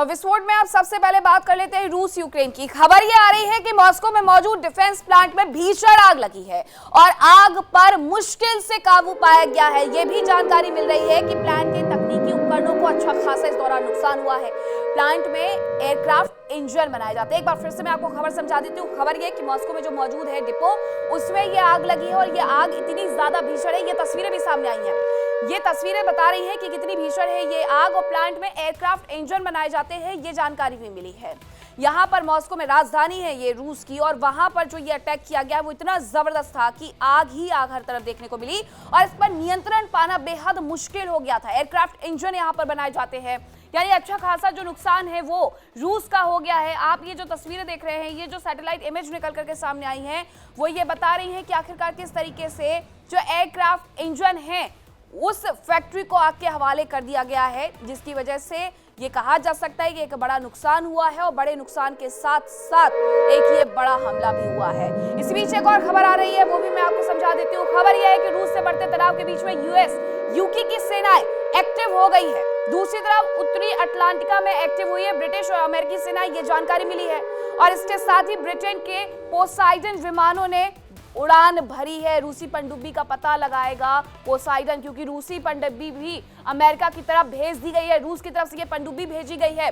और विस्फोट में आप सबसे पहले बात कर लेते हैं रूस यूक्रेन की। खबर ये आ रही है कि मॉस्को में मौजूद डिफेंस प्लांट में भीषण आग लगी है और आग पर मुश्किल से काबू पाया गया है। यह भी जानकारी मिल रही है कि प्लांट के तकनीकी उपकरणों को अच्छा खासा इस दौरान नुकसान हुआ है। प्लांट में एयरक्राफ्ट इंजन बनाए जाते हैं। एक बार फिर से मैं आपको खबर समझा देती हूँ। खबर यह कि मॉस्को में जो मौजूद है डिपो, उसमें यह आग लगी है और यह आग इतनी ज्यादा भीषण है, ये तस्वीरें भी सामने आई हैं। ये तस्वीरें बता रही हैं कि कितनी भीषण है ये आग और प्लांट में एयरक्राफ्ट इंजन बनाए जाते हैं, ये जानकारी भी मिली है। यहाँ पर मॉस्को में राजधानी है ये रूस की, और वहां पर जो ये अटैक किया गया वो इतना जबरदस्त था कि आग ही आग हर तरफ देखने को मिली और इस पर नियंत्रण पाना बेहद मुश्किल हो गया था। एयरक्राफ्ट इंजन यहाँ पर बनाए जाते हैं, यानी अच्छा खासा जो नुकसान है वो रूस का हो गया है। आप ये जो तस्वीरें देख रहे हैं, ये जो सैटेलाइट इमेज निकल करके सामने आई हैं, वो ये बता रही हैं कि आखिरकार किस तरीके से जो एयरक्राफ्ट इंजन है उस फैक्ट्री को आग के हवाले कर दिया गया है, जिसकी वजह से ये कहा जा सकता है कि एक बड़ा नुकसान हुआ है और बड़े नुकसान के साथ साथ एक ये बड़ा हमला भी हुआ है। इस बीच एक और खबर आ रही है, वो भी मैं आपको समझा देती हूँ। खबर यह है कि रूस से बढ़ते तनाव के बीच में यूएस यूके की सेनाएं एक्टिव हो गई है। दूसरी तरफ उत्तरी अटलांटिका में एक्टिव हुई है ब्रिटिश और अमेरिकी सेनाएं, ये जानकारी मिली है। और इसके साथ ही ब्रिटेन के पोसाइडन विमानों ने उड़ान भरी है। रूसी पनडुब्बी का पता लगाएगा पोसाइडन, क्योंकि रूसी पनडुब्बी भी अमेरिका की तरफ भेज दी गई है। रूस की तरफ से ये पनडुब्बी भेजी गई है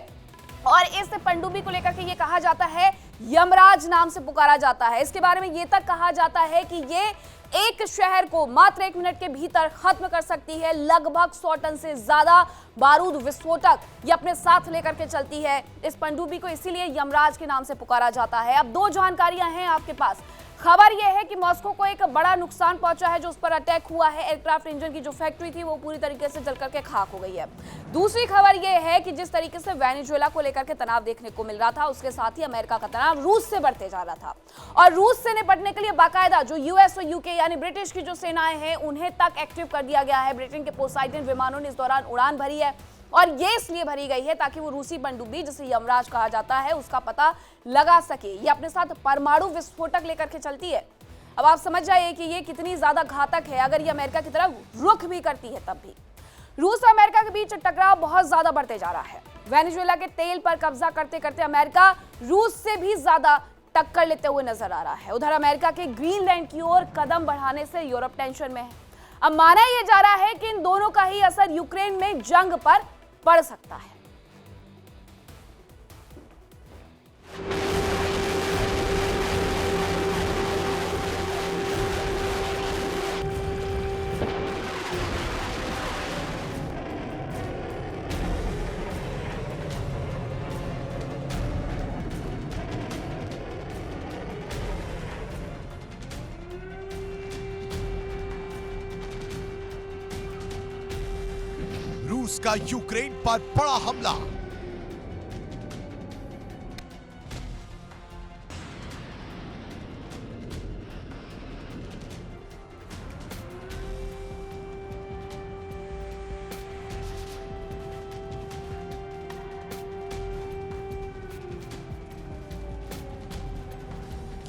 और इस पनडुब्बी को लेकर के ये कहा जाता है, यमराज नाम से पुकारा जाता है। इसके बारे में ये तक कहा जाता है कि ये एक शहर को मात्र 1 मिनट के भीतर खत्म कर सकती है। लगभग 100 टन से ज्यादा बारूद विस्फोटक ये अपने साथ लेकर के चलती है। इस पनडुब्बी को इसीलिए यमराज के नाम से पुकारा जाता है। अब 2 जानकारियां हैं आपके पास। खबर यह है कि मॉस्को को एक बड़ा नुकसान पहुंचा है जो उस पर अटैक हुआ है। एयरक्राफ्ट इंजन की जो फैक्ट्री थी वो पूरी तरीके से जलकर के खाक हो गई है। दूसरी खबर यह है कि जिस तरीके से वेनेजुएला को लेकर के तनाव देखने को मिल रहा था, उसके साथ ही अमेरिका का तनाव रूस से बढ़ते जा रहा था और रूस से निपटने के लिए बाकायदा जो यूएस और यूके यानी ब्रिटिश की जो सेनाएं हैं उन्हें तक एक्टिव कर दिया गया है। ब्रिटेन के पोसाइडन विमानों ने इस दौरान उड़ान भरी है और ये इसलिए भरी गई है ताकि वो रूसी पनडुब्बी, जिसे यमराज कहा जाता है, उसका पता लगा सके। ये अपने साथ परमाणु विस्फोटक लेकर के चलती है। अब आप समझ जाइए कि ये कितनी ज्यादा घातक है अगर ये अमेरिका की तरफ रुख भी करती है। तब भी रूस और अमेरिका के बीच टकराव बहुत ज्यादा बढ़ते जा रहा है। वेनेजुएला के तेल पर कब्जा करते करते अमेरिका रूस से भी ज्यादा टक्कर लेते हुए नजर आ रहा है। उधर अमेरिका के ग्रीनलैंड की ओर कदम बढ़ाने से यूरोप टेंशन में है। अब माना यह जा रहा है कि इन दोनों का ही असर यूक्रेन में जंग पर पड़ सकता है। रूस का यूक्रेन पर बड़ा हमला।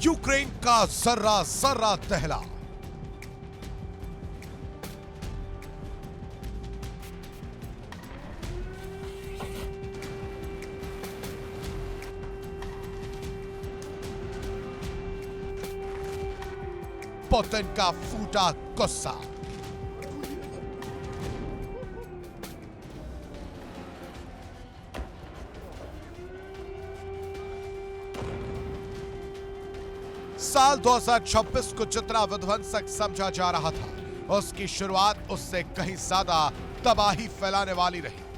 यूक्रेन का जर्रा जर्रा दहला। पुतिन का फूटा गुस्सा। साल 2026 को जितना विध्वंसक समझा जा रहा था, उसकी शुरुआत उससे कहीं ज्यादा तबाही फैलाने वाली रही।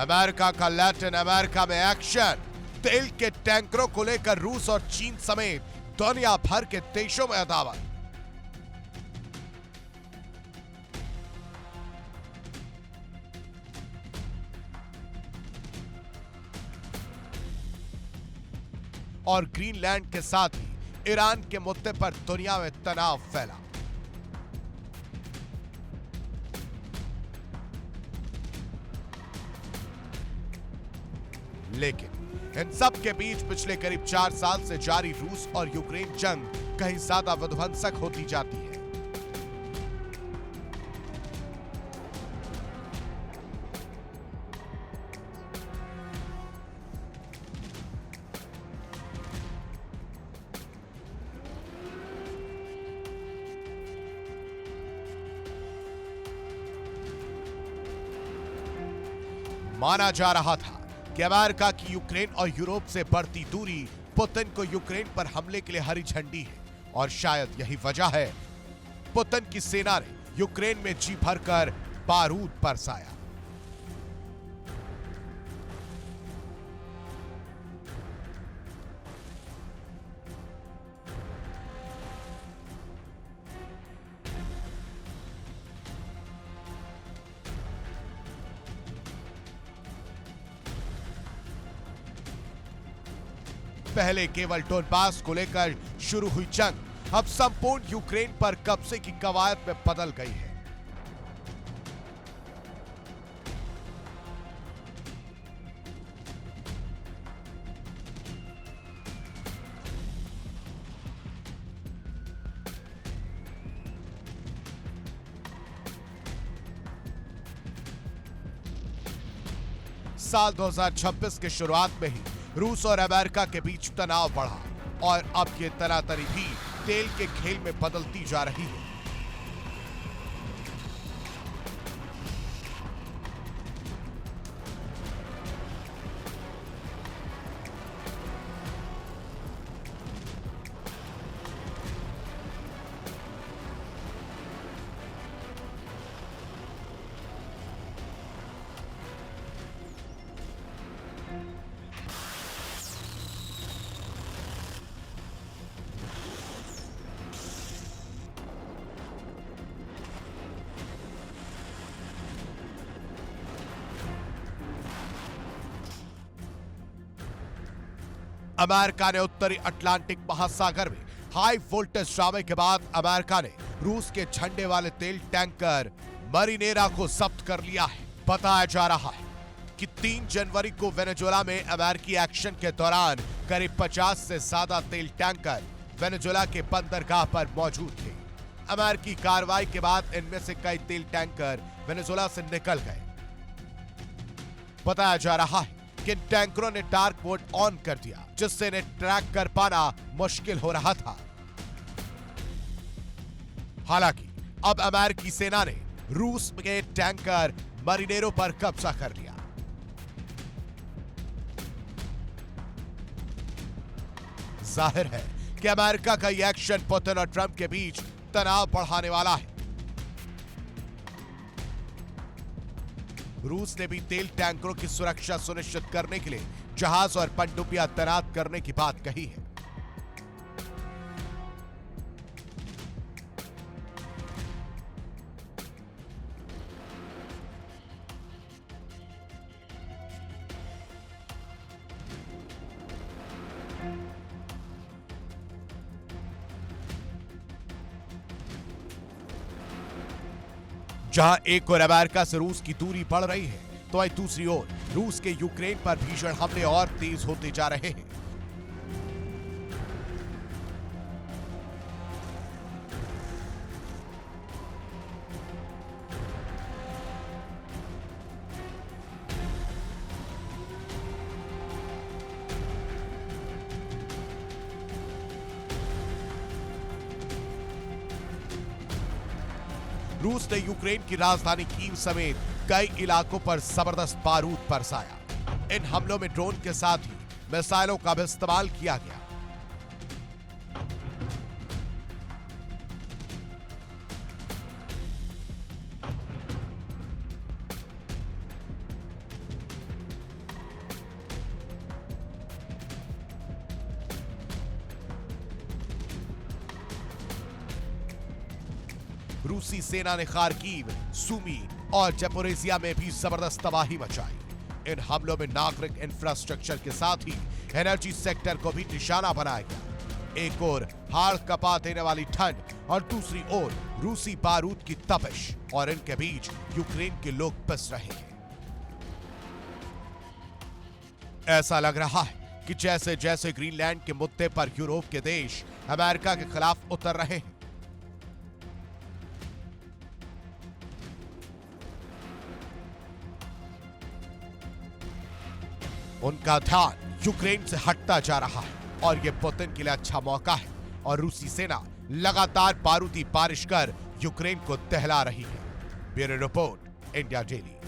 अमेरिका का लैटिन अमेरिका में एक्शन। तेल के टैंकरों को लेकर रूस और चीन समेत दुनिया भर के देशों में अदावत। और ग्रीनलैंड के साथ ही ईरान के मुद्दे पर दुनिया में तनाव फैला। लेकिन इन सब के बीच पिछले करीब 4 साल से जारी रूस और यूक्रेन जंग कहीं ज्यादा विध्वंसक होती जाती है। माना जा रहा था कि अमेरिका की यूक्रेन और यूरोप से बढ़ती दूरी पुतिन को यूक्रेन पर हमले के लिए हरी झंडी है, और शायद यही वजह है पुतिन की सेना ने यूक्रेन में जी भरकर बारूद बरसाया। पहले केवल डोनबास को लेकर शुरू हुई जंग अब संपूर्ण यूक्रेन पर कब्जे की कवायद में बदल गई है। साल 2026 की शुरुआत में ही रूस और अमेरिका के बीच तनाव बढ़ा और अब ये तनातनी भी तेल के खेल में बदलती जा रही है। अमेरिका ने उत्तरी अटलांटिक महासागर में हाई वोल्टेज ड्रामे के बाद अमेरिका ने रूस के झंडे वाले तेल टैंकर मरीनेरा को जब्त कर लिया है। बताया जा रहा है कि 3 जनवरी को वेनेजुएला में अमेरिकी एक्शन के दौरान करीब 50 से ज्यादा तेल टैंकर वेनेजुएला के बंदरगाह पर मौजूद थे। अमेरिकी कार्रवाई के बाद इनमें से कई तेल टैंकर वेनेजुएला से निकल गए। बताया जा रहा है कि टैंकरों ने डार्क मोड ऑन कर दिया, जिससे इन्हें ट्रैक कर पाना मुश्किल हो रहा था। हालांकि अब अमेरिकी सेना ने रूस के टैंकर मरीनेरो पर कब्जा कर लिया। जाहिर है कि अमेरिका का यह एक्शन पुतिन और ट्रंप के बीच तनाव बढ़ाने वाला है। रूस ने भी तेल टैंकरों की सुरक्षा सुनिश्चित करने के लिए जहाज और पनडुब्बियां तैनात करने की बात कही है। जहां एक और अमेरिका से रूस की दूरी बढ़ रही है, तो वहीं दूसरी ओर रूस के यूक्रेन पर भीषण हमले और तेज होते जा रहे हैं। रूस ने यूक्रेन की राजधानी कीव समेत कई इलाकों पर जबरदस्त बारूद बरसाया। इन हमलों में ड्रोन के साथ ही मिसाइलों का भी इस्तेमाल किया गया। रूसी सेना ने खार्किव, सुमी और ज़पोरिज़िया में भी जबरदस्त तबाही मचाई। इन हमलों में नागरिक इंफ्रास्ट्रक्चर के साथ ही एनर्जी सेक्टर को भी निशाना बनाया गया। एक ओर हाड़ कपा देने वाली ठंड और दूसरी ओर रूसी बारूद की तपिश, और इनके बीच यूक्रेन के लोग पिस रहे हैं। ऐसा लग रहा है कि जैसे जैसे ग्रीनलैंड के मुद्दे पर यूरोप के देश अमेरिका के खिलाफ उतर रहे हैं, उनका ध्यान यूक्रेन से हटता जा रहा है। और यह पुतिन के लिए अच्छा मौका है, और रूसी सेना लगातार बारूदी बारिश कर यूक्रेन को दहला रही है। Bureau report, India daily.